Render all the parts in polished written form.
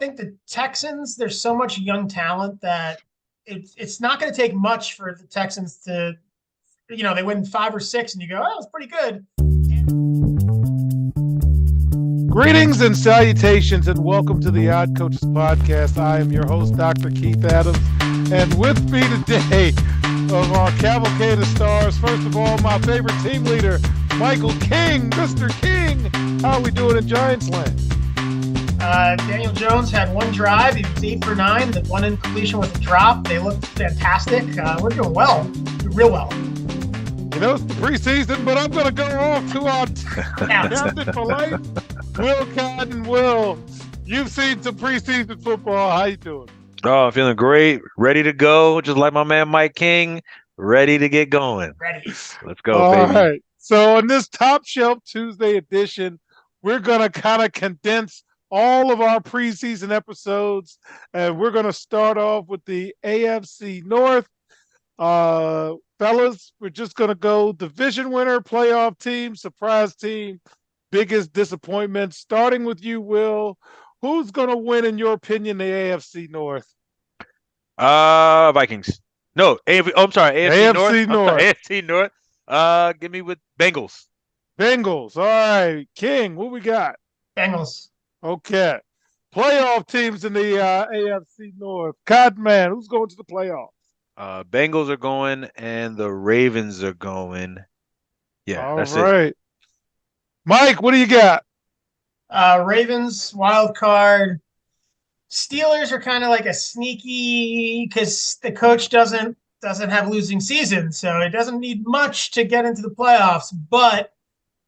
think the Texans, there's so much young talent that it's not going to take much for the Texans to, they win 5 or 6 and you go, oh, it's pretty good. Greetings and salutations, and welcome to the Odd Coaches Podcast. I am your host, Dr. Keith Adams, and with me today of our cavalcade of stars, first of all, my favorite team leader, Michael King. Mr. King, how are we doing in Giants land? Daniel Jones had one drive. He was 8 for 9. The one incompletion with a drop. They looked fantastic. We're doing well, real well. You know, it's the preseason, but I'm going to go off to our captain for life, Will Cotton. Will, you've seen some preseason football. How you doing? Oh, I'm feeling great. Ready to go. Just like my man Mike King. Ready to get going. Ready. Let's go, All baby. right. So on this Top Shelf Tuesday edition, we're going to kind of condense all of our preseason episodes, and we're going to start off with the AFC North. Fellas, we're just going to go division winner, playoff team, surprise team, biggest disappointment. Starting with you, Will. Who's going to win, in your opinion, the AFC North? Vikings. No, I'm sorry, AFC North. North. AFC North. Give me with Bengals. Bengals. All right. King, what we got? Bengals. Okay. Playoff teams in the AFC North. Codman, who's going to the playoffs? Bengals are going, and the Ravens are going. Yeah, All that's right. it. Mike, what do you got? Ravens, wild card. Steelers are kind of like a sneaky because the coach doesn't have losing season, so it doesn't need much to get into the playoffs. But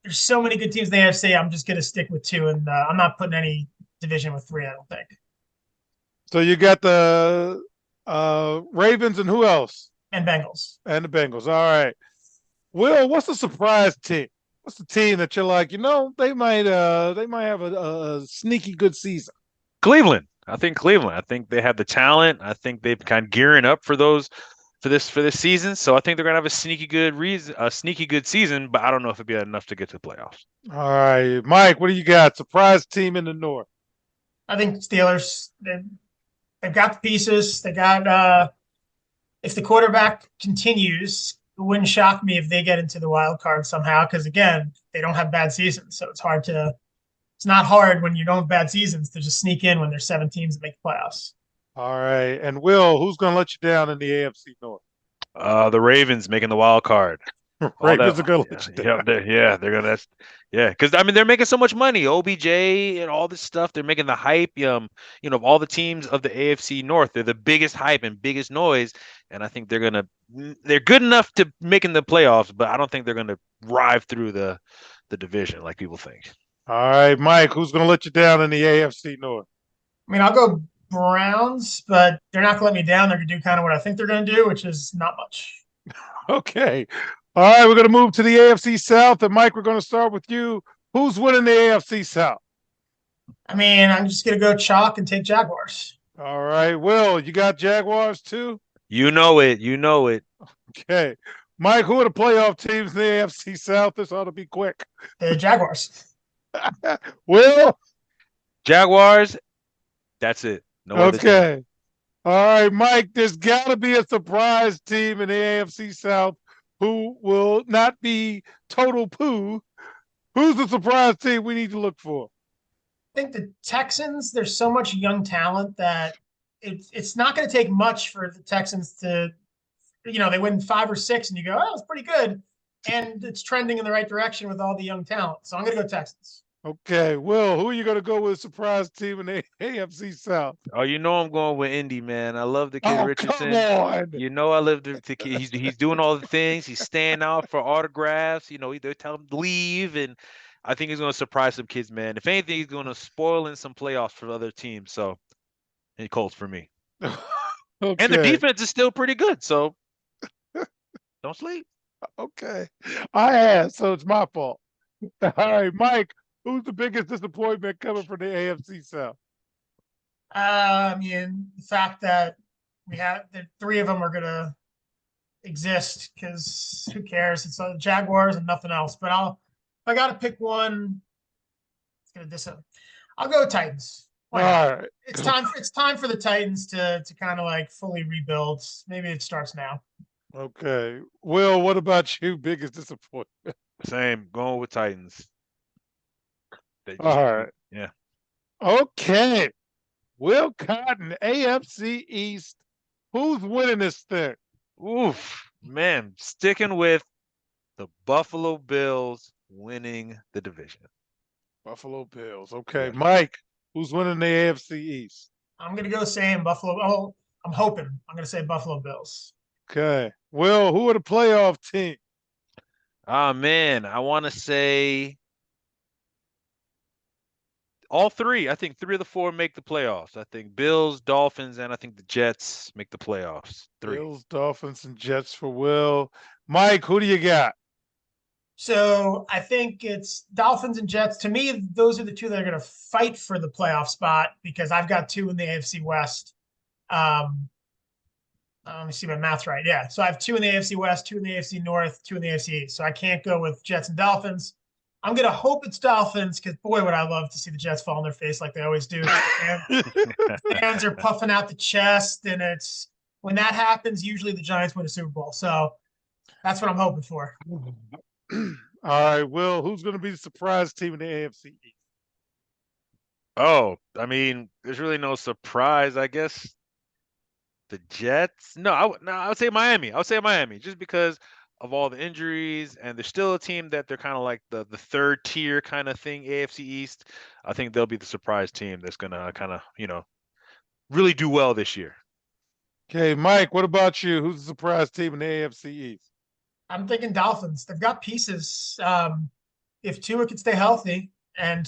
there's so many good teams in the AFC. I'm just going to stick with 2, and I'm not putting any division with 3. I don't think. So you got the Ravens and who else? And Bengals. And the Bengals. All right. Will, what's the surprise team? What's the team that you're like, they might have a sneaky good season? Cleveland. I think Cleveland. I think they have the talent. I think they've kind of gearing up for this season. So I think they're gonna have a sneaky good season, but I don't know if it'd be enough to get to the playoffs. All right. Mike, what do you got? Surprise team in the North. I think Steelers. They've got the pieces. They got if the quarterback continues, it wouldn't shock me if they get into the wild card somehow, because again, they don't have bad seasons. So it's not hard when you don't have bad seasons to just sneak in when there's 7 teams that make the playoffs. All right. And Will, who's going to let you down in the AFC North? The Ravens making the wild card. Ravens are going to let you down. They're going to. Yeah, because they're making so much money. OBJ and all this stuff. They're making the hype. Of all the teams of the AFC North, they're the biggest hype and biggest noise. And I think they're good enough to making the playoffs, but I don't think they're gonna drive through the division like people think. All right, Mike, who's going to let you down in the AFC North? I mean, I'll go Browns, but they're not going to let me down. They're going to do kind of what I think they're going to do, which is not much. Okay. All right, we're going to move to the AFC South. And, Mike, we're going to start with you. Who's winning the AFC South? I mean, I'm just going to go chalk and take Jaguars. All right. Will, you got Jaguars too? You know it. Okay. Mike, who are the playoff teams in the AFC South? This ought to be quick. The Jaguars. Will? Jaguars. That's it. No other team. Okay. All right, Mike, there's got to be a surprise team in the AFC South who will not be total poo. Who's the surprise team we need to look for? I think the Texans, there's so much young talent that it's not going to take much for the Texans to, they win 5 or 6 and you go, oh, it's pretty good. And it's trending in the right direction with all the young talent. So I'm going to go Texans. Okay. Will, who are you going to go with surprise team in the AFC South? Oh, I'm going with Indy, man. I love the kid Richardson. Come on. I love the kid. He's doing all the things. He's staying out for autographs. They tell him to leave, and I think he's going to surprise some kids, man. If anything, he's going to spoil in some playoffs for other teams. So, and Colts for me. Okay. And the defense is still pretty good. So, don't sleep. Okay. I asked, so it's my fault. All right, Mike, who's the biggest disappointment coming from the AFC South? I mean, the fact that we have the 3 of them are going to exist because who cares? It's the Jaguars and nothing else. But if I got to pick one, it's going to I'll go with Titans. Why not? All right. It's time for the Titans to kind of like fully rebuild. Maybe it starts now. Okay. Will, what about you? Biggest disappointment? Same, going with Titans. They All just, right. yeah. Okay. Will Cotton, AFC East. Who's winning this thing? Oof, man, sticking with the Buffalo Bills winning the division. Buffalo Bills. Okay. Yeah. Mike, who's winning the AFC East? I'm gonna go same Buffalo. Oh, I'm hoping. I'm gonna say Buffalo Bills. Okay. Will, who are the playoff team? Ah, man, I want to say all three. I think three of the four make the playoffs. I think Bills, Dolphins, and I think the Jets make the playoffs. Three. Bills, Dolphins, and Jets for Will. Mike, who do you got? So I think it's Dolphins and Jets. To me, those are the two that are going to fight for the playoff spot because I've got two in the AFC West. Let me see my math right. Yeah. So I have two in the AFC West, two in the AFC North, two in the AFC East. So I can't go with Jets and Dolphins. I'm going to hope it's Dolphins because, boy, would I love to see the Jets fall on their face like they always do. Fans are puffing out the chest. And it's when that happens, usually the Giants win a Super Bowl. So that's what I'm hoping for. All right, Will, who's going to be the surprise team in the AFC East? Oh, I mean, there's really no surprise, I guess. The Jets? No, I would say Miami. I would say Miami, just because of all the injuries, and they're still a team that they're kind of like the third tier kind of thing, AFC East. I think they'll be the surprise team that's gonna kind of, really do well this year. Okay, Mike, what about you? Who's the surprise team in the AFC East? I'm thinking Dolphins. They've got pieces. If Tua could stay healthy, and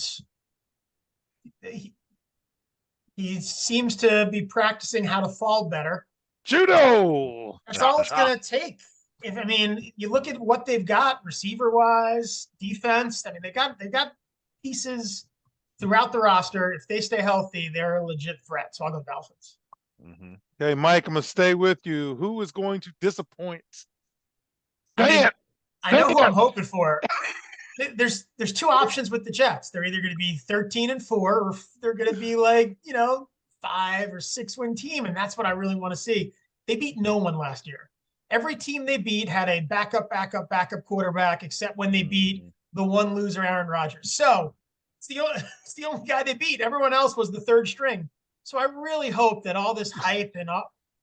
he seems to be practicing how to fall better. Judo. That's all it's going to take. I mean, you look at what they've got receiver wise, defense. I mean, they've got pieces throughout the roster. If they stay healthy, they're a legit threat. So I'll go Dolphins. Mm-hmm. Okay, Mike, I'm gonna stay with you. Who is going to disappoint? I know who I'm hoping for. There's two options with the Jets. They're either going to be 13-4 or they're going to be like, 5 or 6 win team. And that's what I really want to see. They beat no one last year. Every team they beat had a backup quarterback, except when they beat the one loser, Aaron Rodgers. So it's the only guy they beat. Everyone else was the third string. So I really hope that all this hype and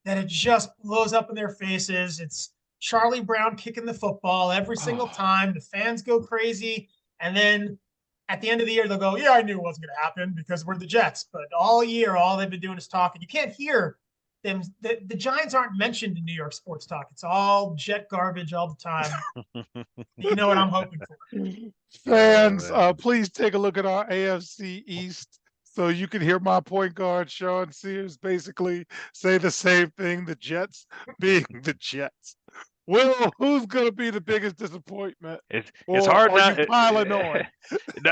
that it just blows up in their faces. It's Charlie Brown kicking the football every single time. The fans go crazy. And then at the end of the year, they'll go, yeah, I knew it wasn't going to happen because we're the Jets. But all year, all they've been doing is talking. You can't hear them. The Giants aren't mentioned in New York sports talk. It's all Jet garbage all the time. You know what I'm hoping for. Fans, please take a look at our AFC East so you can hear my point guard, Sean Sears, basically say the same thing, the Jets being the Jets. Will, who's going to be the biggest disappointment? It's hard not.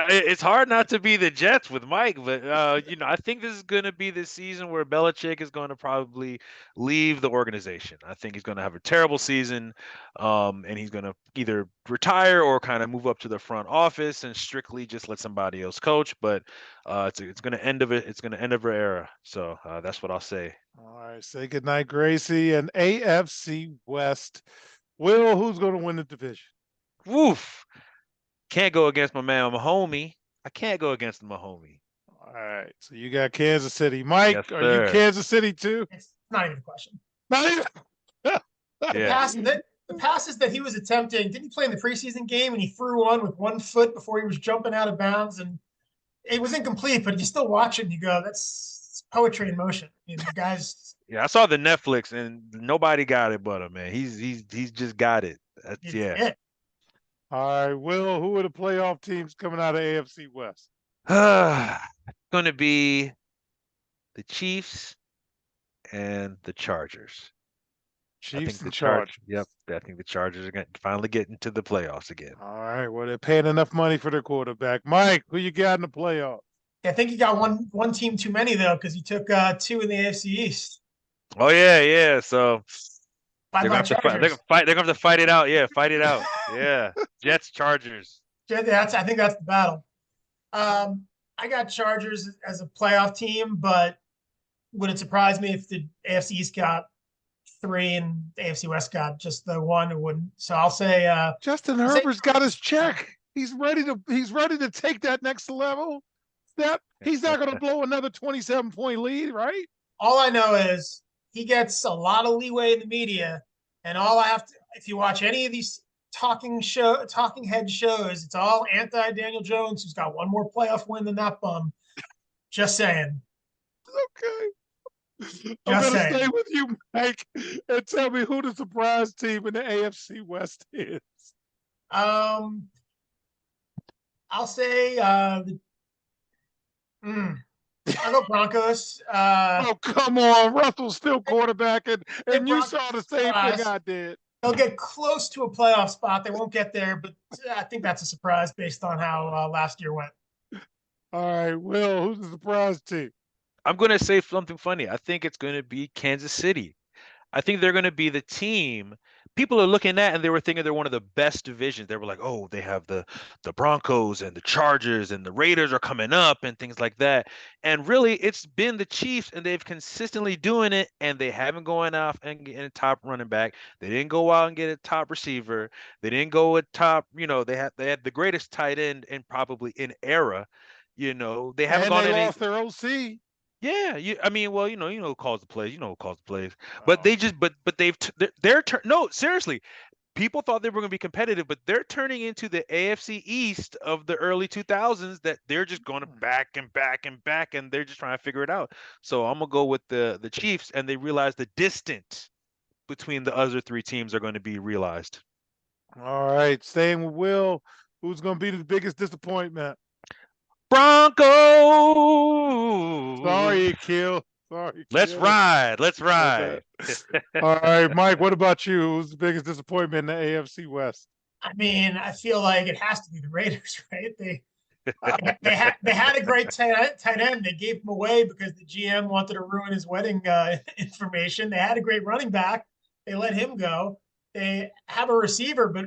It's hard not to be the Jets with Mike, but I think this is going to be the season where Belichick is going to probably leave the organization. I think he's going to have a terrible season, and he's going to either retire or kind of move up to the front office and strictly just let somebody else coach. But it's going to end of it. It's going to end of our era. So that's what I'll say. All right, say goodnight, Gracie. And AFC West. Will, who's going to win the division? Woof. Can't go against my man, my homie. I can't go against my homie. All right, so you got Kansas City. Mike, Yes, are you Kansas City too? It's not even a question. Not even. The passes that he was attempting, didn't he play in the preseason game and he threw one with 1 foot before he was jumping out of bounds? And it was incomplete, but you still watch it and you go, that's poetry in motion. I mean, the guy's. Yeah, I saw the Netflix and nobody got it but him, man. He's just got it. That's It. All right, Will, who are the playoff teams coming out of AFC West? It's going to be the Chiefs and the Chargers. Chiefs and Chargers. Yep, I think the Chargers are going to finally get into the playoffs again. All right, well, they're paying enough money for their quarterback. Mike, who you got in the playoffs? I think you got one team too many, though, because you took 2 in the AFC East. Oh, yeah. So they're going to have to fight it out. Yeah, fight it out. Yeah, Jets, Chargers. I think that's the battle. I got Chargers as a playoff team, but would it surprise me if the AFC East got 3 and the AFC West got just the 1? It wouldn't. So Justin I'll say Herbert's got his check. He's ready to take that next level. That he's not going to blow another 27-point lead, right? all I know is he gets a lot of leeway in the media, and all I have to, if you watch any of these talking head shows, it's all anti Daniel Jones, who's got one more playoff win than that bum. Just saying. Okay. I'm going to stay with you, Mike, and tell me who the surprise team in the AFC West is. I'll say I'll go Broncos. Oh, come on. Russell's still quarterbacking, and you Broncos saw the same thing I did. They'll get close to a playoff spot. They won't get there, but I think that's a surprise based on how last year went. All right, Will, who's the surprise team? I'm going to say something funny. I think it's going to be Kansas City. I think they're going to be the team people are looking at, and they were thinking they're one of the best divisions. They were like, oh, they have the Broncos and the Chargers and the Raiders are coming up and things like that. And really, it's been the Chiefs, and they've consistently doing it, and they haven't gone off and getting a top running back. They didn't go out and get a top receiver. They didn't go with top. They had the greatest tight end and probably in era. They haven't and gone they any. Lost their OC. Yeah, who calls the plays. You know who calls the plays. But they just, but they're no, seriously. People thought they were going to be competitive, but they're turning into the AFC East of the early 2000s. That they're just going back and back and back, and they're just trying to figure it out. So I'm gonna go with the Chiefs, and they realize the distance between the other three teams are going to be realized. All right, staying with Will, who's going to be the biggest disappointment? Broncos. Sorry, Akil. Sorry. Let's ride. Let's ride. All right, Mike, what about you? Who's the biggest disappointment in the AFC West? I mean, I feel like it has to be the Raiders, right? They had a great tight end. They gave him away because the GM wanted to ruin his wedding information. They had a great running back. They let him go. They have a receiver, but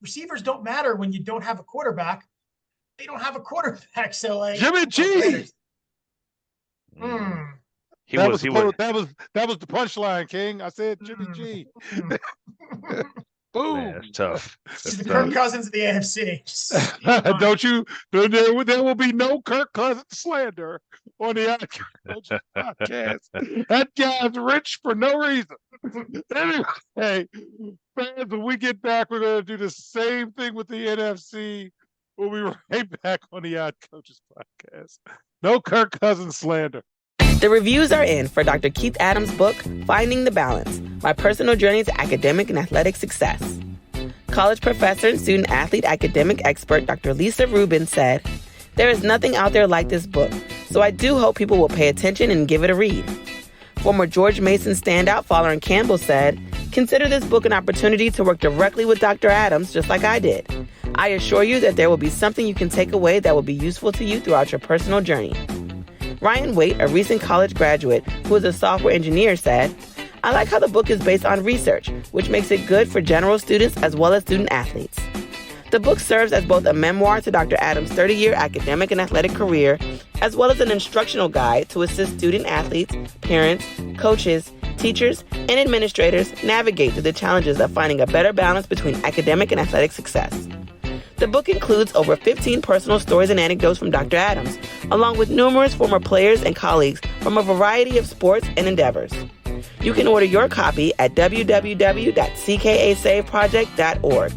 receivers don't matter when you don't have a quarterback. They don't have a quarterback, so like Jimmy G. That was the punchline, King. I said Jimmy G. Boom. Man, that's tough. He's the Kirk Cousins of the AFC. Don't you? There will be no Kirk Cousins slander on the podcast. That guy's rich for no reason. Anyway, fans, when we get back, we're going to do the same thing with the NFC. We'll be right back on the Odd Coaches podcast. No Kirk Cousins slander. The reviews are in for Dr. Keith Adams' book, Finding the Balance, My Personal Journey to Academic and Athletic Success. College professor and student athlete academic expert Dr. Lisa Rubin said, "There is nothing out there like this book, so I do hope people will pay attention and give it a read." Former George Mason standout Folarin Campbell said, "Consider this book an opportunity to work directly with Dr. Adams just like I did. I assure you that there will be something you can take away that will be useful to you throughout your personal journey." Ryan Waite, a recent college graduate who is a software engineer, said, "I like how the book is based on research, which makes it good for general students as well as student athletes." The book serves as both a memoir to Dr. Adams' 30-year academic and athletic career, as well as an instructional guide to assist student athletes, parents, coaches, teachers, and administrators navigate through the challenges of finding a better balance between academic and athletic success. The book includes over 15 personal stories and anecdotes from Dr. Adams, along with numerous former players and colleagues from a variety of sports and endeavors. You can order your copy at www.ckasaveproject.org.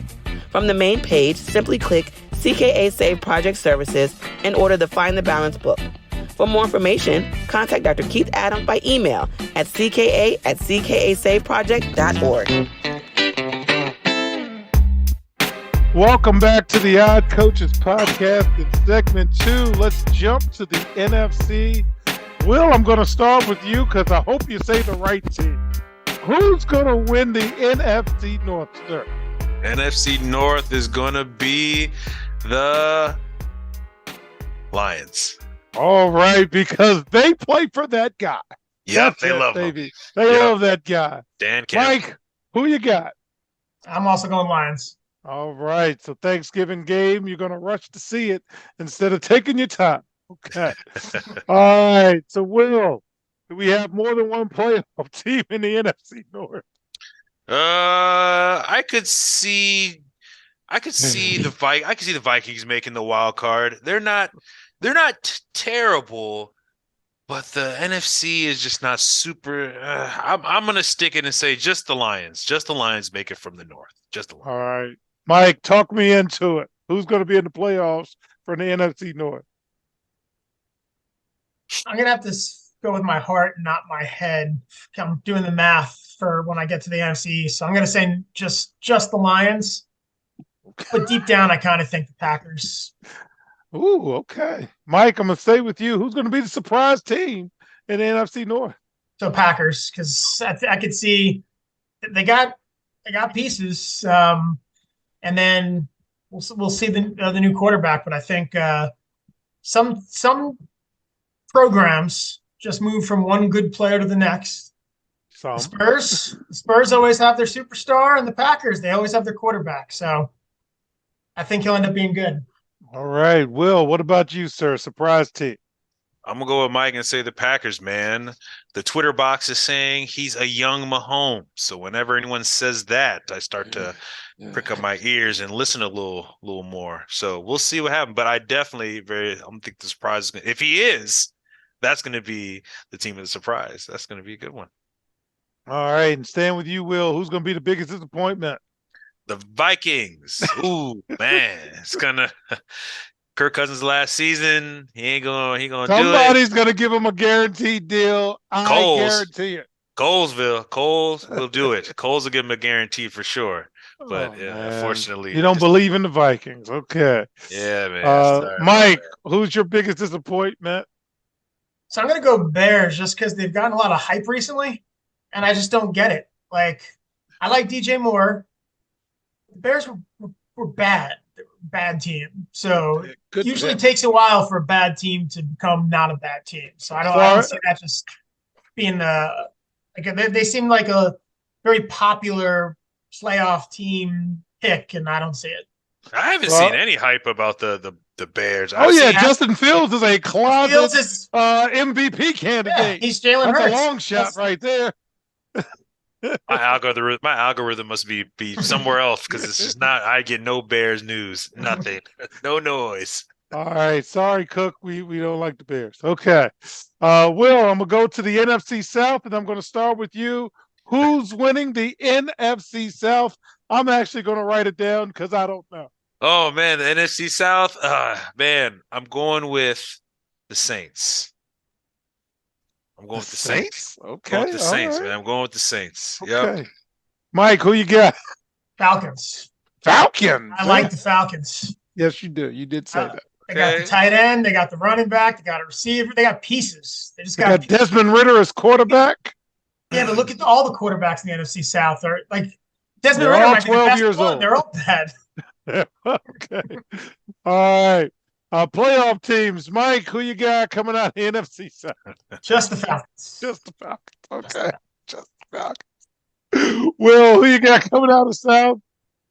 From the main page, simply click CKA Save Project Services and order the Find the Balance book. For more information, contact Dr. Keith Adams by email at cka@ckasaveproject.org. Welcome back to the Odd Coaches podcast in segment 2. Let's jump to the NFC. Will, I'm going to start with you because I hope you say the right team. Who's going to win the NFC North, sir? NFC North is going to be the Lions. All right, because they play for that guy. Yep, they love him. They love that guy. Dan Campbell. Mike, who you got? I'm also going Lions. All right, so Thanksgiving game, you're going to rush to see it instead of taking your time. Okay. All right. So, Will, do we have more than one playoff team in the NFC North? I could see I could see the Vikings making the wild card. They're not terrible, but the NFC is just not super. I'm gonna stick it and say just the Lions. Just the Lions make it from the North. Just the Lions. All right. Mike, talk me into it. Who's going to be in the playoffs for the NFC North? I'm gonna have to go with my heart, not my head. I'm doing the math for when I get to the NFC, so I'm gonna say just the Lions. But deep down, I kind of think the Packers. Ooh, okay. Mike, I'm going to stay with you. Who's going to be the surprise team in the NFC North? So Packers, because I could see they got pieces, and then we'll see the new quarterback. But I think some programs just move from one good player to the next. Some. The Spurs always have their superstar, and the Packers, they always have their quarterback. So I think he'll end up being good. All right. Will, what about you, sir? Surprise team. I'm gonna go with Mike and say the Packers, man. The Twitter box is saying he's a young Mahomes. So whenever anyone says that, I start to prick up my ears and listen a little more. So we'll see what happens. But I definitely I'm think the surprise is if he is, that's gonna be the team of the surprise. That's gonna be a good one. All right. And staying with you, Will, who's going to be the biggest disappointment? The Vikings. Ooh, man. It's gonna Kirk Cousins last season. He gonna do it. Somebody's going to give him a guaranteed deal. I guarantee it. Coles will do it. Coles will give him a guarantee for sure. But unfortunately, you don't believe in the Vikings. Okay. Yeah, man. Mike, who's your biggest disappointment? So I'm going to go Bears just because they've gotten a lot of hype recently, and I just don't get it. Like, I like DJ Moore. The Bears were bad. They were a bad team. So it usually takes a while for a bad team to become not a bad team. So I don't see that just being they seem like a very popular playoff team pick, and I don't see it. I haven't seen any hype about the Bears. Justin Fields is a closet MVP candidate. Yeah, he's Jalen Hurts. That's a long shot right there. My algorithm must be somewhere else because it's just not. I get no Bears news, nothing, no noise. All right, sorry, Cook. We don't like the Bears. Okay, Will, I'm gonna go to the NFC South, and I'm gonna start with you. Who's winning the NFC South? I'm actually gonna write it down because I don't know. Oh man, the NFC South. Man, I'm going with the Saints. I'm going with the Saints. Okay. Going with the Saints, man. I'm going with the Saints. Okay. Yep. Mike, who you got? Falcons. Falcons. I like the Falcons. Yes, you do. You did say that. They got the tight end. They got the running back. They got a receiver. They got pieces. They just got Desmond Ridder as quarterback. Yeah, but look at all the quarterbacks in the NFC South. Are like Desmond They're Ridder. all 12 years old. They're all bad. Okay. All right. Playoff teams. Mike, who you got coming out of the NFC South? Just the Falcons. Just the Falcons. Okay. Just the Falcons. Will, who you got coming out of the South?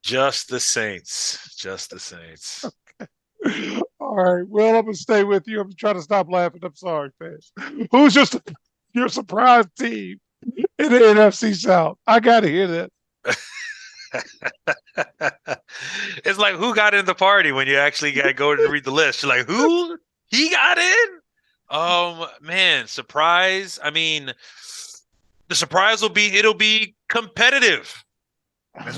Just the Saints. Just the Saints. Okay. All right. Well, I'm going to stay with you. I'm trying to stop laughing. I'm sorry, fans. Who's just your surprise team in the NFC South? I got to hear that. It's like who got in the party when you actually got to go and read the list. You're like, who? He got in? Man, surprise. I mean, the surprise it'll be competitive.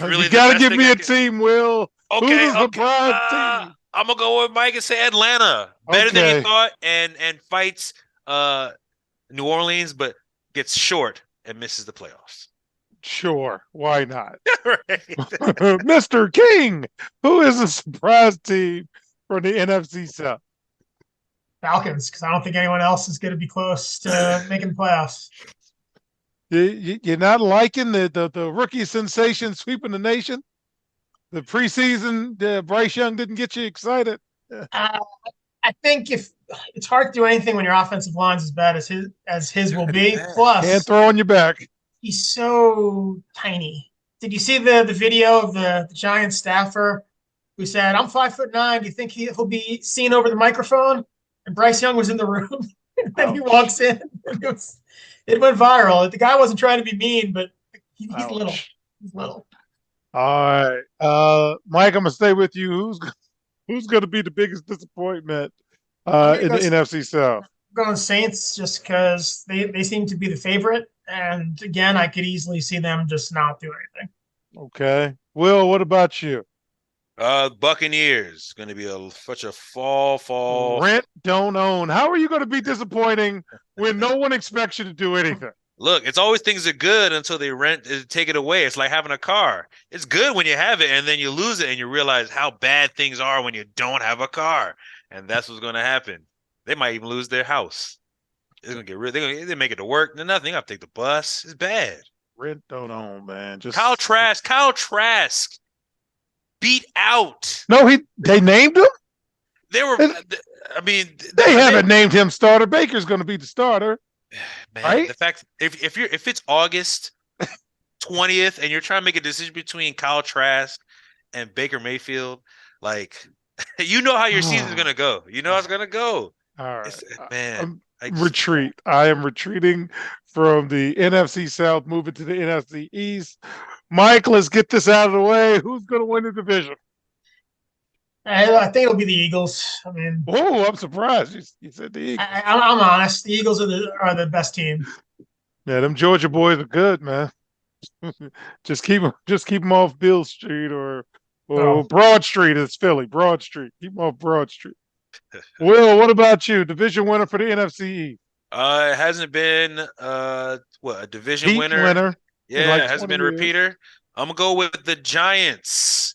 Really you got to give me a team, Will. Okay, who's the surprise team? I'm gonna go with Mike and say Atlanta. Better than he thought, and fights New Orleans, but gets short and misses the playoffs. Sure, why not? Right. Mr. King, who is the surprise team for the NFC South? Falcons, because I don't think anyone else is going to be close to making the playoffs. You're not liking the rookie sensation sweeping the nation? The preseason, Bryce Young didn't get you excited? I think if it's hard to do anything when your offensive line's as bad as his will be. Plus, can't throw on your back. He's so tiny. Did you see the video of the Giants staffer who said, "I'm 5'9"? Do you think he'll be seen over the microphone?" and Bryce Young was in the room. And then he walks in. It went viral. The guy wasn't trying to be mean, but he's little. He's little. All right, Mike, I'm gonna stay with you. Who's gonna be the biggest disappointment in the NFC South? I'm going Saints just because they seem to be the favorite, and again, I could easily see them just not do anything. Okay, Will, what about you? Buccaneers going to be such a fall. Rent don't own. How are you going to be disappointing when no one expects you to do anything? Look, it's always things are good until they take it away. It's like having a car. It's good when you have it, and then you lose it, and you realize how bad things are when you don't have a car, and that's what's going to happen. They might even lose their house. It's going to get real. They make it to work. Nothing. They got to take the bus. It's bad. Rent don't own, man. Just Kyle Trask. Beat out. No, they named him. They were. I mean, they haven't named him starter. Baker's going to be the starter, man, right? The fact if it's August 20th and you're trying to make a decision between Kyle Trask and Baker Mayfield, like you know how your season's going to go. You know how it's going to go. All right, man. Retreat. I am retreating from the NFC South, moving to the NFC East. Mike, let's get this out of the way. Who's going to win the division? I think it'll be the Eagles. I mean, I'm surprised you said the Eagles. I'm honest. The Eagles are the best team. Yeah, them Georgia boys are good, man. just keep them off Bill Street or Broad Street. It's Philly. Broad Street. Keep them off Broad Street. Will, what about you? Division winner for the NFC East? It hasn't been a division winner. Yeah, it hasn't been a repeater. I'm gonna go with the Giants.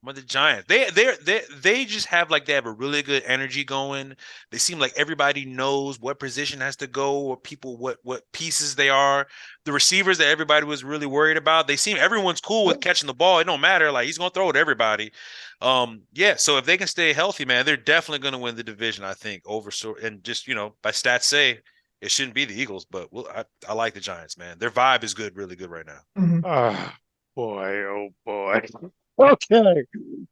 The Giants. They just have they have a really good energy going. They seem like everybody knows what position has to go or people what pieces they are. The receivers that everybody was really worried about, everyone's cool with catching the ball. It don't matter. Like he's gonna throw it to everybody. So if they can stay healthy, man, they're definitely gonna win the division, I think. And just by stats say it shouldn't be the Eagles, but I like the Giants, man. Their vibe is good, really good right now. Mm-hmm. Oh boy. Okay.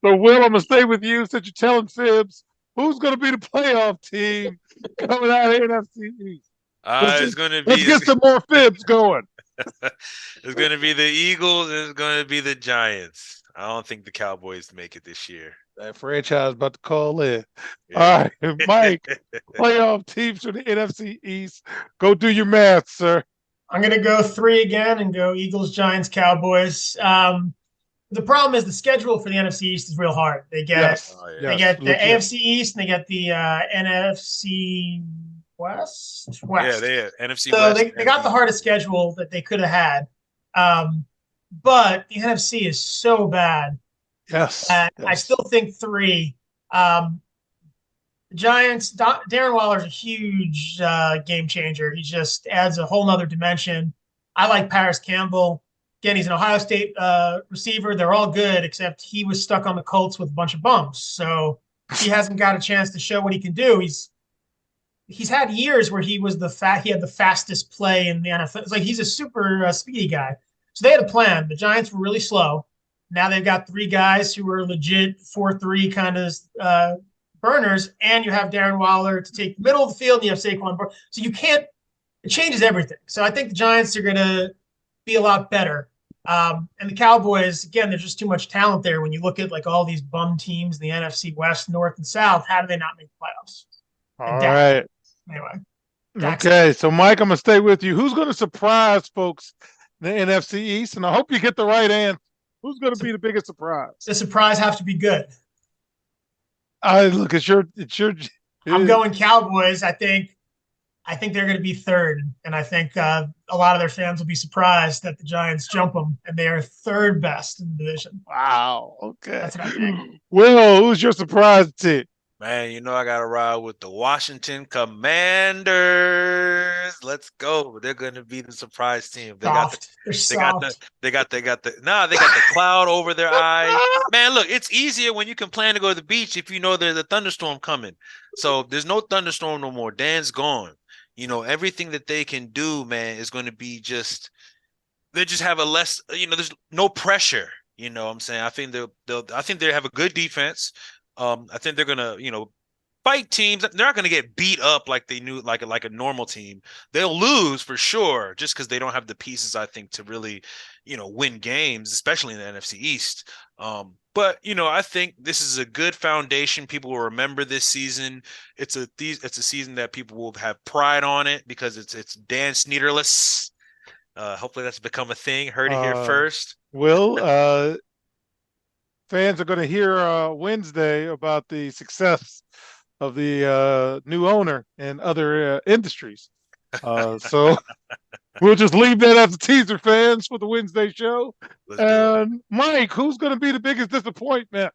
So, Will, I'm going to stay with you since you're telling fibs. Who's going to be the playoff team coming out of NFC East? It's going to be. Let's get some more fibs going. It's going to be the Eagles and it's going to be the Giants. I don't think the Cowboys make it this year. That franchise about to call in. Yeah. All right, Mike, playoff teams for the NFC East. Go do your math, sir. I'm going to go 3 again and go Eagles, Giants, Cowboys. The problem is the schedule for the NFC East is real hard. They get the AFC East and they get the NFC West. Yeah, they have NFC so West. They got the hardest schedule that they could have had. But the NFC is so bad. Yes. I still think 3. The Giants, Darren Waller's a huge game changer. He just adds a whole nother dimension. I like Paris Campbell. Again, he's an Ohio State receiver. They're all good, except he was stuck on the Colts with a bunch of bumps. So he hasn't got a chance to show what he can do. He's had years where he had the fastest play in the NFL. It's like he's a super speedy guy. So they had a plan. The Giants were really slow. Now they've got 3 guys who are legit 4-3 kind of burners, and you have Darren Waller to take the middle of the field, and you have Saquon. So it changes everything. So I think the Giants are going to be a lot better. And the Cowboys, again, there's just too much talent there. When you look at all these bum teams in the NFC West, North, and South, how do they not make the playoffs? All right. Anyway. Okay, so Mike, I'm going to stay with you. Who's going to surprise folks in the NFC East? And I hope you get the right answer. Who's going to be the biggest surprise? The surprise have to be good. Look, it's your. I'm going Cowboys. I think they're going to be 3rd, and I think a lot of their fans will be surprised that the Giants jump them, and they are 3rd best in the division. Wow. Okay. That's what I think. Will, who's your surprise team? Man, I got to ride with the Washington Commanders. Let's go. They're going to be the surprise team. They got the cloud over their eyes. Man, look, it's easier when you can plan to go to the beach if you know there's a thunderstorm coming. So there's no thunderstorm no more. Dan's gone. Everything that they can do, man, is going to be they just have a less, there's no pressure. What I'm saying? I think they have a good defense. I think they're going to, fight teams. They're not going to get beat up like they knew, like a normal team. They'll lose for sure, just because they don't have the pieces, I think, to really, win games, especially in the NFC East. But I think this is a good foundation. People will remember this season. It's a season that people will have pride on it because it's Dan Snyderless. Hopefully that's become a thing. Heard it here first. Will, fans are going to hear Wednesday about the success of the new owner in other industries. So we'll just leave that as a teaser, fans, for the Wednesday show. And Mike, who's going to be the biggest disappointment?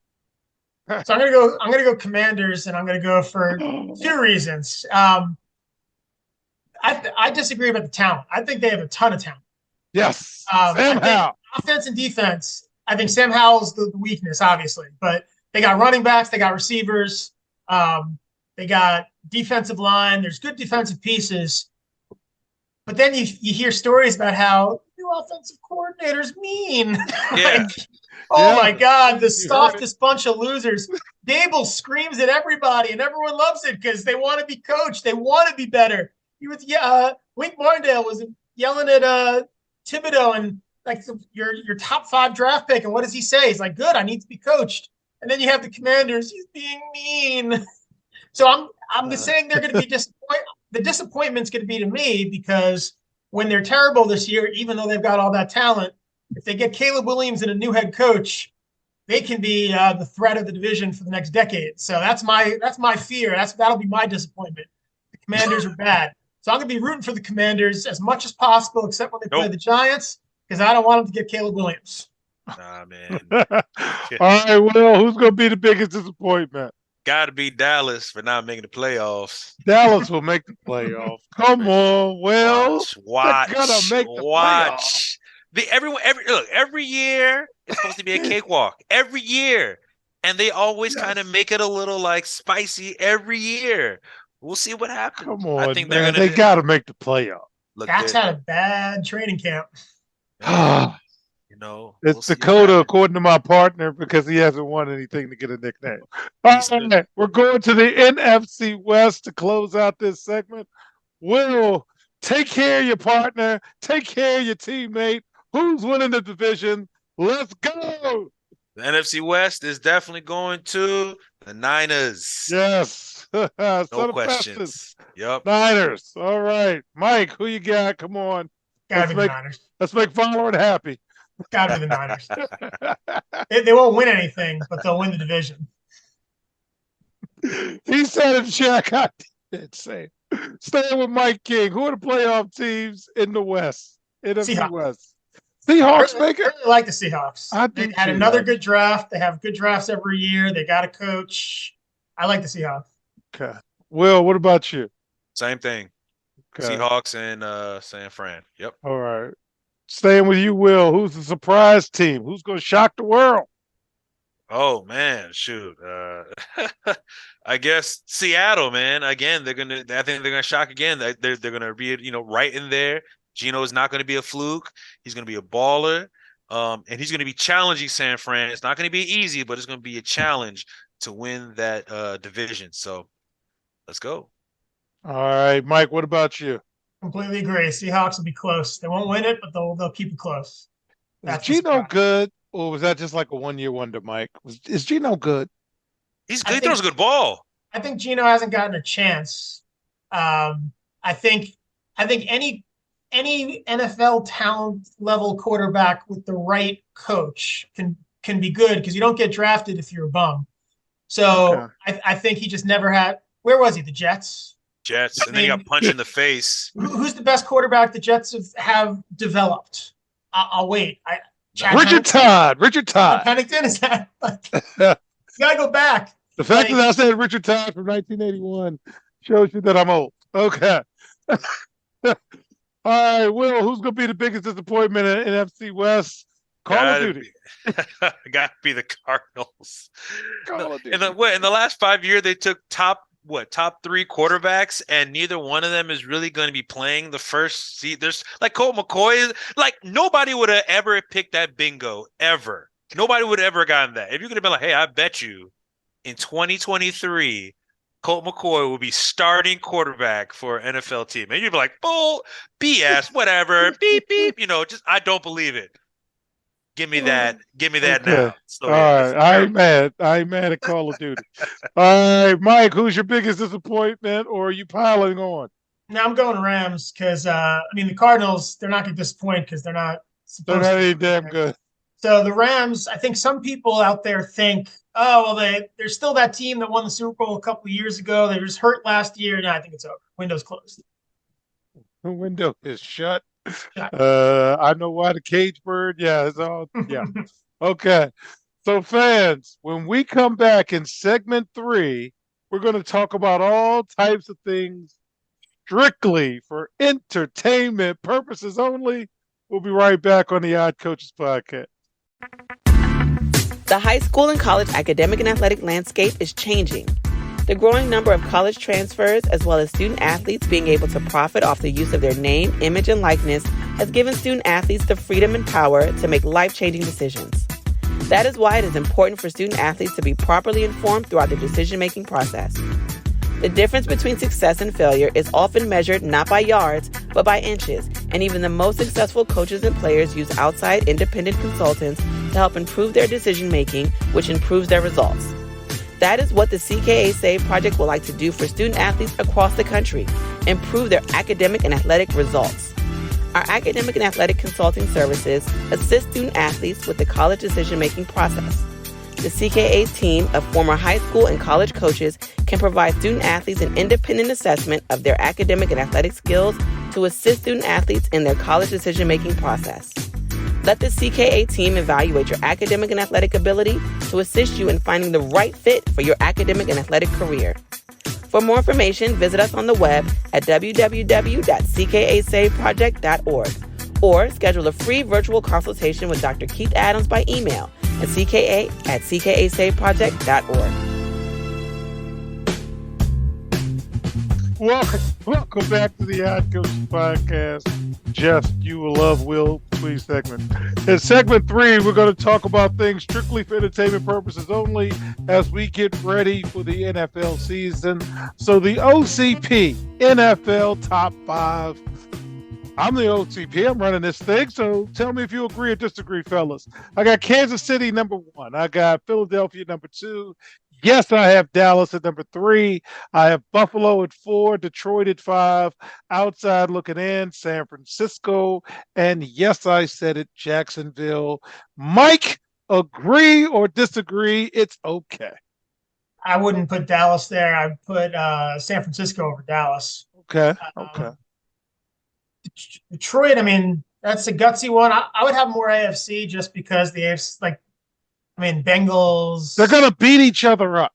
So I'm gonna go Commanders, and I'm gonna go for 2 reasons. I disagree about the talent. I think they have a ton of talent. Yes, Sam Howell. Offense and defense. I think Sam Howell's the weakness, obviously, but they got running backs, they got receivers, they got defensive line. There's good defensive pieces. But then you hear stories about how new offensive coordinators mean. Yeah. My God, the softest bunch of losers. Dable screams at everybody, and everyone loves it because they want to be coached. They want to be better. Wink Martindale was yelling at Thibodeau and like your top 5 draft pick. And what does he say? He's like, good, I need to be coached. And then you have the Commanders. He's being mean. So I'm just saying they're going to be disappointed. The disappointment's going to be to me because when they're terrible this year, even though they've got all that talent, if they get Caleb Williams and a new head coach, they can be the threat of the division for the next decade. So that's my fear. That'll be my disappointment. The Commanders are bad. So I'm going to be rooting for the Commanders as much as possible, except when they play the Giants, because I don't want them to get Caleb Williams. Nah, man. All right, Will, who's going to be the biggest disappointment? Got to be Dallas for not making the playoffs. Dallas will make the playoffs. Come on, Will. Watch. Gonna make the playoffs. Every year it's supposed to be a cakewalk. Every year. And they always kind of make it a little like spicy every year. We'll see what happens. Come on, I think man. They got to make the playoffs. Dax had a bad training camp. It's Dakota, according to my partner, because he hasn't won anything to get a nickname. All right, we're going to the NFC West to close out this segment. Will, take care of your partner. Take care of your teammate. Who's winning the division? Let's go. The NFC West is definitely going to the Niners. Yes. No questions. Yep. Niners. All right. Mike, who you got? Come on. Gotta be the Niners. Let's make Fowler happy. Gotta be the Niners. They won't win anything, but they'll win the division. He said it, Shaq. I did say. Staying with Mike King. Who are the playoff teams in the West? NFC Seahawks. West. Seahawks make it? I really like the Seahawks. They had another good draft. They have good drafts every year. They got a coach. I like the Seahawks. Okay. Will, what about you? Same thing. Okay. Seahawks and San Fran. Yep. All right. Staying with you, Will. Who's the surprise team? Who's going to shock the world? Oh man, shoot. I guess Seattle, man. Again, I think they're gonna shock again. They're gonna be, right in there. Geno is not gonna be a fluke. He's gonna be a baller. And he's gonna be challenging San Fran. It's not gonna be easy, but it's gonna be a challenge to win that division. So let's go. All right, Mike, what about you? Completely agree. Seahawks will be close. They won't win it, but they'll keep it close. Is Geno good, or was that just like a one-year wonder, Mike? Is Geno good? He's good. He throws a good ball. I think Geno hasn't gotten a chance. I think any NFL talent level quarterback with the right coach can be good because you don't get drafted if you're a bum. So okay. I think he just never had. Where was he? The Jets. And then he got punched in the face. Who's the best quarterback the Jets have developed? I'll wait. Richard Todd. Pennington, is that? You gotta go back. The fact that I said Richard Todd from 1981 shows you that I'm old. Okay. All right, Will, who's going to be the biggest disappointment in NFC West? Call of Duty. Got to be the Cardinals. Call of Duty. In the last 5 years, they took top 3 quarterbacks, and neither one of them is really going to be playing the first seat. There's like Colt McCoy. Like nobody would have ever picked that bingo ever. Nobody would have ever gotten that. If you could have been like, hey, I bet you in 2023, Colt McCoy will be starting quarterback for an NFL team. And you'd be like, bull, BS, whatever, beep, beep. Just I don't believe it. Give me that. Give me that Okay. now. So All yeah, right. I ain't mad at Call of Duty. All right, Mike, who's your biggest disappointment, or are you piling on? Now I'm going Rams because the Cardinals, they're not going to disappoint because they're not They're supposed not to. any damn good. So the Rams, I think some people out there think, oh, well, they're still that team that won the Super Bowl a couple of years ago. They were just hurt last year. No, I think it's over. Window's closed. The window is shut. Shut. I know why the cage bird. Yeah, it's all. Yeah. Okay. So, fans, when we come back in segment 3, we're going to talk about all types of things strictly for entertainment purposes only. We'll be right back on the Odd Coaches Podcast. The high school and college academic and athletic landscape is changing. The growing number of college transfers, as well as student athletes being able to profit off the use of their name, image, and likeness, has given student athletes the freedom and power to make life-changing decisions. That is why it is important for student athletes to be properly informed throughout the decision-making process. The difference between success and failure is often measured not by yards, but by inches, and even the most successful coaches and players use outside independent consultants to help improve their decision-making, which improves their results. That is what the CKA Save Project would like to do for student athletes across the country, improve their academic and athletic results. Our academic and athletic consulting services assist student athletes with the college decision-making process. The CKA team of former high school and college coaches can provide student athletes an independent assessment of their academic and athletic skills to assist student athletes in their college decision-making process. Let the CKA team evaluate your academic and athletic ability to assist you in finding the right fit for your academic and athletic career. For more information, visit us on the web at www.ckasaveproject.org or schedule a free virtual consultation with Dr. Keith Adams by email at cka@ckasaveproject.org. Welcome back to the Odd Coaches Podcast. Just You Will Love Will Please segment. In segment 3, we're going to talk about things strictly for entertainment purposes only as we get ready for the NFL season. So the OCP NFL Top 5. I'm the OCP. I'm running this thing. So tell me if you agree or disagree, fellas. I got Kansas City number 1. I got Philadelphia number 2. Yes, I have Dallas at number 3. I have Buffalo at 4, Detroit at 5, outside looking in, San Francisco, and yes, I said it, Jacksonville. Mike, agree or disagree? It's okay. I wouldn't put Dallas there. I'd put San Francisco over Dallas. Okay. Detroit, that's a gutsy one. I would have more AFC just because the AFC, Bengals. They're going to beat each other up.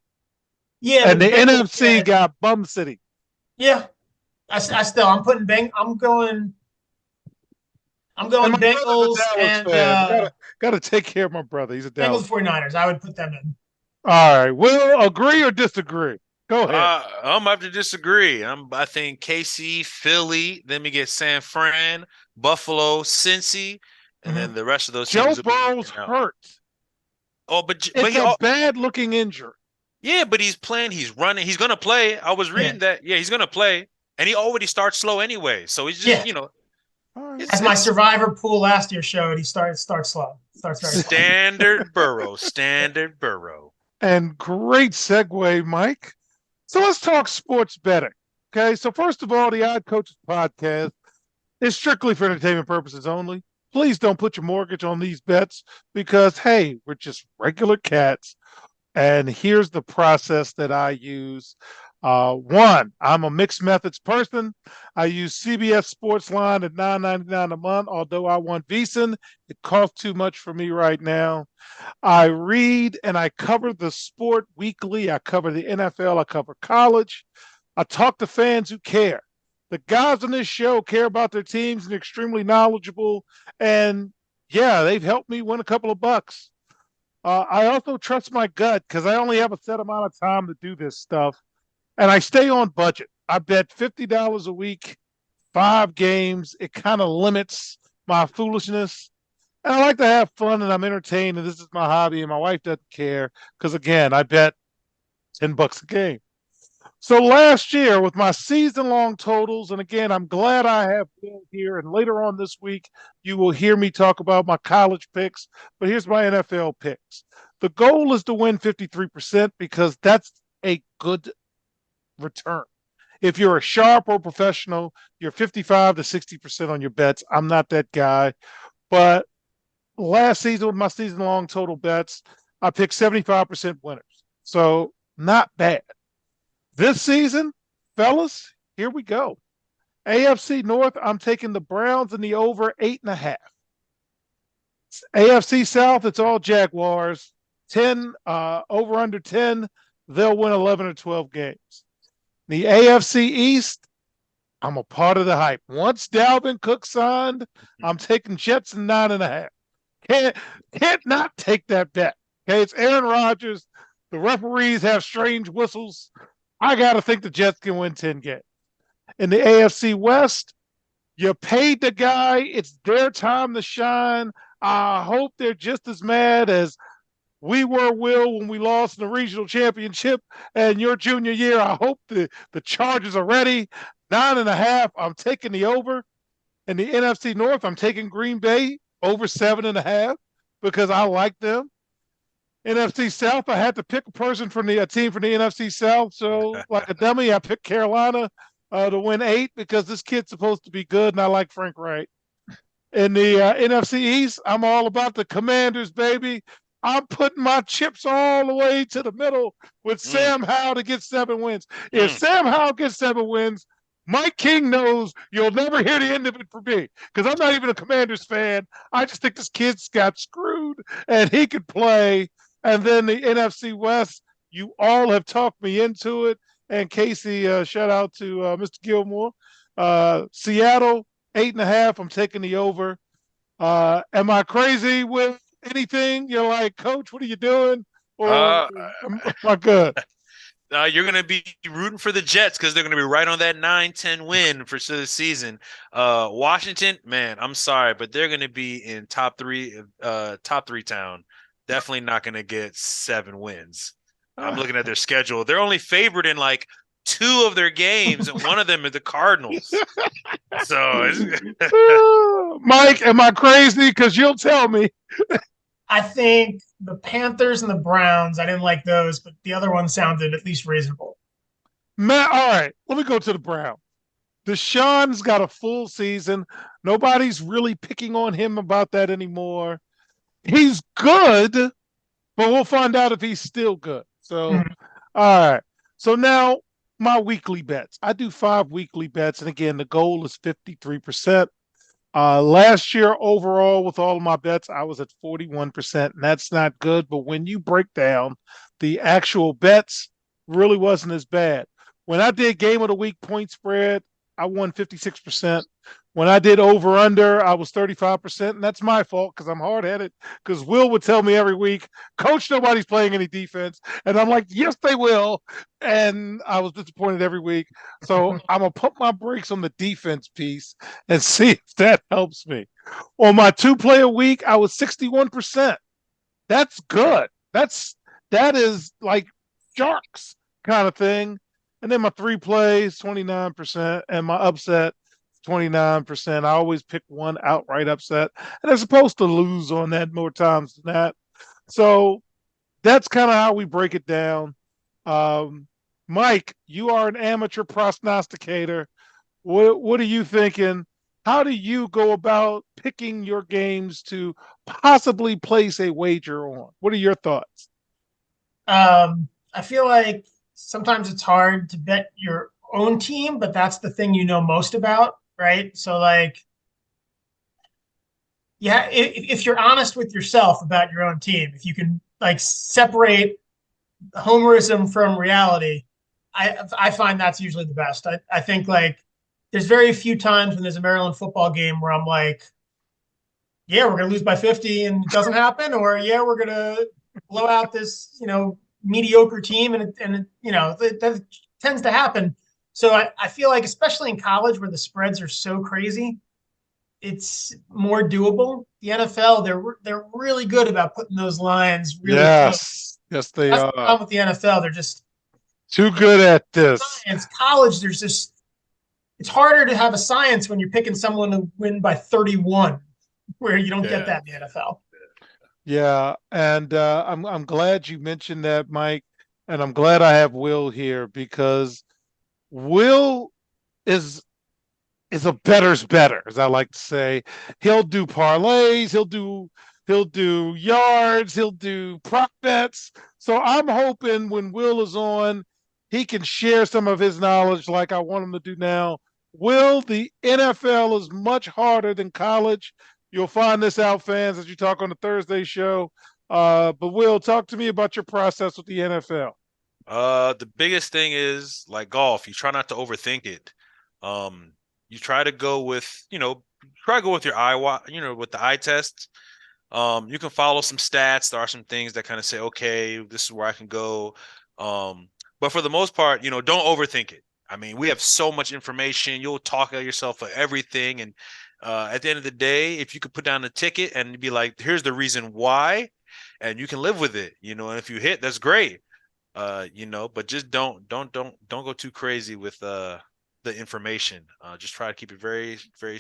Yeah. And the NFC got Bum City. Yeah. I'm putting I'm going Bengals and got to take care of my brother. He's a Dallas. Bengals 49ers. I would put them in. All right. Will agree or disagree? Go ahead. I'm have to disagree. I think KC, Philly, then we get San Fran, Buffalo, Cincy, and then the rest of those Joe teams. Burrow's hurt. Oh, but it's a bad-looking injury. Yeah, but he's playing. He's running. He's going to play. I was reading that. Yeah, he's going to play. And he already starts slow anyway. So he's just, As my survivor pool last year showed, he starts slow. Starts very standard Burrow. Standard Burrow. And great segue, Mike. So let's talk sports betting. Okay, so first of all, the Odd Coaches Podcast is strictly for entertainment purposes only. Please don't put your mortgage on these bets because, hey, we're just regular cats. And here's the process that I use. One, I'm a mixed methods person. I use CBS Sportsline at $9.99 a month, although I want VSiN. It costs too much for me right now. I read and I cover the sport weekly. I cover the NFL. I cover college. I talk to fans who care. The guys on this show care about their teams and are extremely knowledgeable. And yeah, they've helped me win a couple of bucks. I also trust my gut because I only have a set amount of time to do this stuff. And I stay on budget. I bet $50 a week, 5 games. It kind of limits my foolishness. And I like to have fun and I'm entertained. And this is my hobby. And my wife doesn't care because, again, I bet $10 a game. So last year, with my season-long totals, and again, I'm glad I have Will here, and later on this week, you will hear me talk about my college picks, but here's my NFL picks. The goal is to win 53% because that's a good return. If you're a sharp or professional, you're 55 to 60% on your bets. I'm not that guy. But last season with my season-long total bets, I picked 75% winners. So not bad. This season, fellas, here we go. AFC North, I'm taking the Browns in the over 8.5. AFC South, it's all Jaguars. 10 over under 10, they'll win 11 or 12 games. The AFC East, I'm a part of the hype. Once Dalvin Cook signed, I'm taking Jets in 9.5. Can't not take that bet. Okay, it's Aaron Rodgers. The referees have strange whistles. I got to think the Jets can win 10 games. In the AFC West, you paid the guy. It's their time to shine. I hope they're just as mad as we were, Will, when we lost in the regional championship and your junior year. I hope the Chargers are ready. 9.5, I'm taking the over. In the NFC North, I'm taking Green Bay over 7.5 because I like them. NFC South, I had to pick a team from the NFC South. So, like a dummy, I picked Carolina to win 8 because this kid's supposed to be good, and I like Frank Wright. In the NFC East, I'm all about the Commanders, baby. I'm putting my chips all the way to the middle with Sam Howell to get 7 wins. If Sam Howell gets 7 wins, Mike King knows you'll never hear the end of it from me because I'm not even a Commanders fan. I just think this kid's got screwed and he could play. And then the NFC West, you all have talked me into it. And Casey, shout out to Mr. Gilmore. Seattle, 8.5. I'm taking the over. Am I crazy with anything? You're like, Coach, what are you doing? Or am I good? You're going to be rooting for the Jets because they're going to be right on that 9-10 win for the season. Washington, man, I'm sorry, but they're going to be in top three town. Definitely not going to get 7 wins. I'm looking at their schedule. They're only favored in like 2 of their games, and one of them is the Cardinals. So, Mike, am I crazy? Because you'll tell me. I think the Panthers and the Browns, I didn't like those, but the other one sounded at least reasonable. Matt, all right, let me go to the Browns. Deshaun's got a full season. Nobody's really picking on him about that anymore. He's good, but we'll find out if he's still good. So, all right. So now my weekly bets. I do 5 weekly bets, and again, the goal is 53%. Last year, overall, with all of my bets, I was at 41%, and that's not good. But when you break down the actual bets, really wasn't as bad. When I did game of the week point spread, I won 56%. When I did over under, I was 35%, and that's my fault because I'm hard headed. Because Will would tell me every week, Coach, nobody's playing any defense, and I'm like, yes, they will. And I was disappointed every week. So I'm gonna put my brakes on the defense piece and see if that helps me. On my 2-player week, I was 61%. That's good. That is like sharks kind of thing. And then my 3 plays, 29%, and my upset, 29%. I always pick one outright upset, and they're supposed to lose on that more times than that. So that's kind of how we break it down. Mike, you are an amateur prognosticator. What are you thinking? How do you go about picking your games to possibly place a wager on? What are your thoughts? I feel like sometimes it's hard to bet your own team, but that's the thing you know most about, right? So like, yeah, if you're honest with yourself about your own team, if you can like separate homerism from reality, I find that's usually the best. I think like there's very few times when there's a Maryland football game where I'm like, yeah, we're going to lose by 50 and it doesn't happen, or yeah, we're going to blow out this, mediocre team, and that tends to happen. So I feel like, especially in college where the spreads are so crazy, it's more doable. The NFL, they're really good about putting those lines really close. Yes, they That's are. the problem with the NFL. Too good at this. Science, college, there's just it's harder to have a science when you're picking someone to win by 31, where you don't get that in the NFL. Yeah, and I'm glad you mentioned that, Mike, and I'm glad I have Will here because Will is is a better's better, as I like to say. He'll do parlays, he'll do yards, he'll do prop bets. So I'm hoping when Will is on, he can share some of his knowledge like I want him to do now. Will, the NFL is much harder than college. You'll find this out, fans, as you talk on the Thursday show. But Will, talk to me about your process with the NFL. The biggest thing is like golf. You try not to overthink it. You try to go with, try to go with your with the eye test. You can follow some stats. There are some things that kind of say, okay, this is where I can go. But for the most part, don't overthink it. I mean, we have so much information. You'll talk at yourself for everything. And at the end of the day, if you could put down a ticket and be like, here's the reason why, and you can live with it, and if you hit, that's great. But just don't go too crazy with the information. Just try to keep it very, very,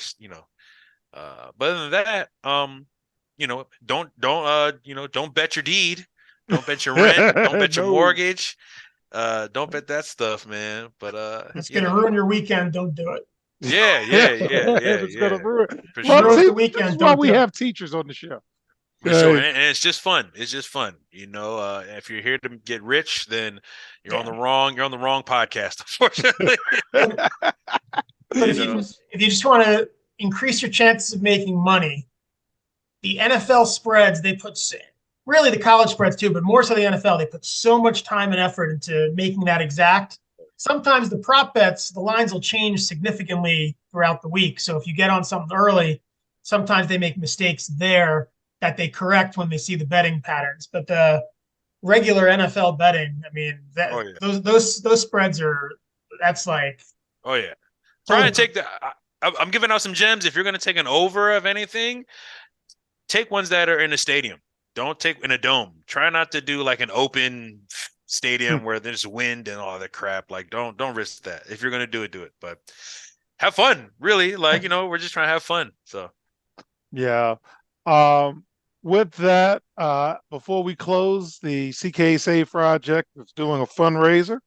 but other than that, don't bet your deed, don't bet your rent, don't bet your No. mortgage, don't bet that stuff, man. But It's going to ruin your weekend. Don't do it. yeah, It's gonna ruin. for Well, sure. Ruins see, the weekend, this is why don't we do it. have teachers on the show. For sure, and it's just fun. It's just fun, If you're here to get rich, then you're on the wrong podcast, unfortunately. But if you just want to increase your chances of making money, the NFL spreads they put really the college spreads too, but more so the NFL. They put so much time and effort into making that exact. Sometimes the prop bets, the lines will change significantly throughout the week. So if you get on something early, sometimes they make mistakes there that they correct when they see the betting patterns. But the regular NFL betting, I mean, those spreads that's like. Oh yeah. Try to take I'm giving out some gems. If you're going to take an over of anything, take ones that are in a stadium. Don't take in a dome. Try not to do like an open stadium where there's wind and all that crap. Like don't risk that. If you're going to do it. But have fun, really. Like, we're just trying to have fun. So Yeah. With that, before we close, the CK Save Project is doing a fundraiser.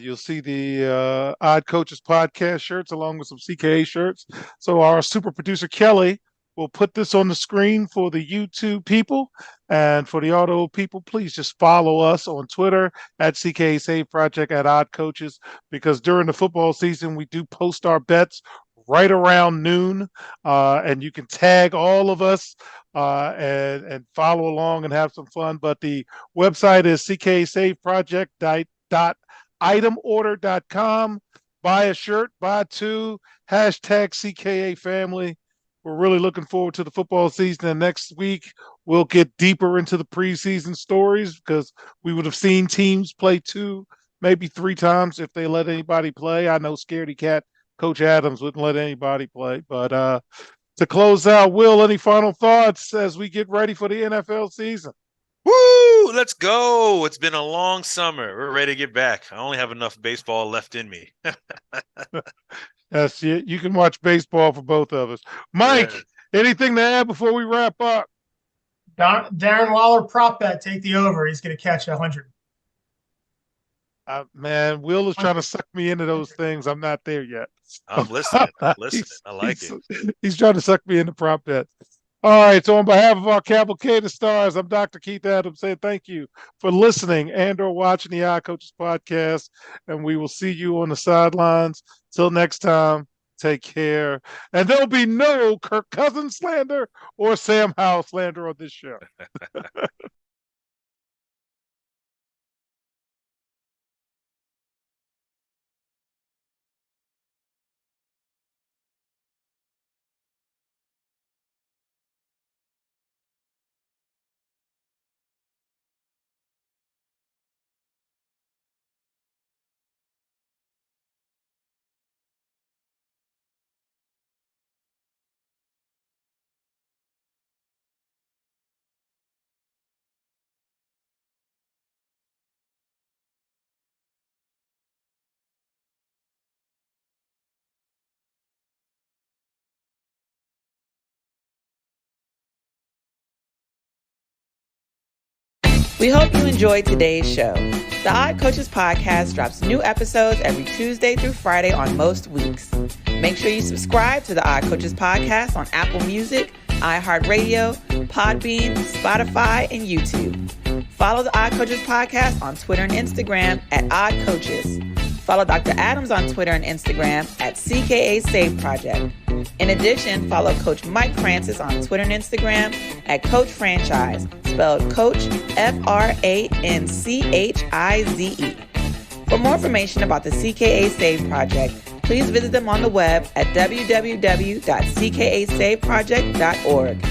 You'll see the Odd Coaches podcast shirts along with some CKA shirts. So our super producer Kelly will put this on the screen for the YouTube people, and for the auto people, please just follow us on Twitter at CKA Save Project at Odd Coaches, because during the football season we do post our bets right around noon, and you can tag all of us and follow along and have some fun. But the website is cksaveproject.itemorder.com. Buy a shirt, buy two, hashtag CKA family. We're really looking forward to the football season. And next week, we'll get deeper into the preseason stories because we would have seen teams play 2, maybe 3 times if they let anybody play. I know Scaredy Cat Coach Adams wouldn't let anybody play. But to close out, Will, any final thoughts as we get ready for the NFL season? Woo! Let's go. It's been a long summer. We're ready to get back. I only have enough baseball left in me. Yes, you can watch baseball for both of us. Mike, anything to add before we wrap up? Darren Waller prop bet, take the over. He's going to catch 100. Man, Will is trying to suck me into those things. I'm not there yet. I'm listening. I like it. He's trying to suck me into prop bets. All right. So on behalf of our Cavalcade of Stars, I'm Dr. Keith Adams saying thank you for listening and or watching the Odd Coaches podcast. And we will see you on the sidelines. Till next time, take care. And there'll be no Kirk Cousins slander or Sam Howell slander on this show. We hope you enjoyed today's show. The Odd Coaches Podcast drops new episodes every Tuesday through Friday on most weeks. Make sure you subscribe to the Odd Coaches Podcast on Apple Music, iHeartRadio, Podbean, Spotify, and YouTube. Follow the Odd Coaches Podcast on Twitter and Instagram at Odd Coaches. Follow Dr. Adams on Twitter and Instagram at CKA Save Project. In addition, follow Coach Mike Francis on Twitter and Instagram at Coach Franchise, spelled Coach Franchize. For more information about the CKA Save Project, please visit them on the web at www.ckasaveproject.org.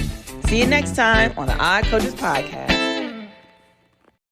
See you next time on the Odd Coaches Podcast.